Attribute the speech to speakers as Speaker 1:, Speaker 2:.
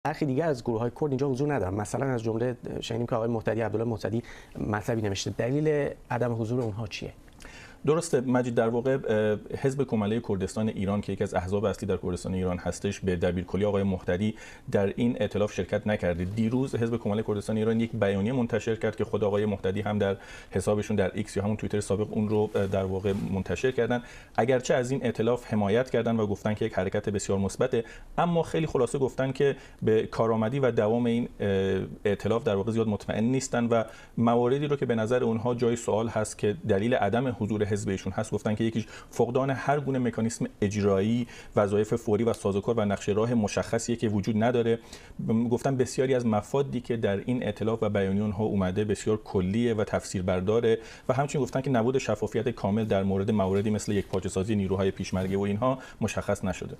Speaker 1: برخی دیگه از گروه‌های کرد اینجا حضور ندارن. مثلا از جمله شنیدیم که آقای مهتدی عبدالله مهتدی مطلبی نوشته. دلیل عدم حضور اونها چیه؟
Speaker 2: درسته مجید، در واقع حزب کمله کردستان ایران که یکی از احزاب اصلی در کردستان ایران هستش به دبیرکلی آقای مهتدی در این ائتلاف شرکت نکرده. دیروز حزب کمله کردستان ایران یک بیانیه منتشر کرد که خود آقای مهتدی هم در حسابشون در ایکس یا همون توییتر سابق اون رو در واقع منتشر کردن. اگرچه از این ائتلاف حمایت کردن و گفتن که یک حرکت بسیار مثبته، اما خیلی خلاصه گفتن که به کارآمدی و دوام این ائتلاف در واقع زیاد مطمئن نیستن و مواردی رو که به نظر اونها جای سوال هست که دلیل عدم حضور حزب ایشون هست گفتن که یکیش فقدان هر گونه مکانیزم اجرایی، وظایف فوری و سازوکار و نقشه راه مشخصیه که وجود نداره. گفتن بسیاری از مفادی که در این ائتلاف و بیانیه اونها اومده بسیار کلیه و تفسیر برداره و همچنین گفتن که نبود شفافیت کامل در موردی مثل یک پاچه‌سازی نیروهای پیشمرگه و اینها مشخص نشده.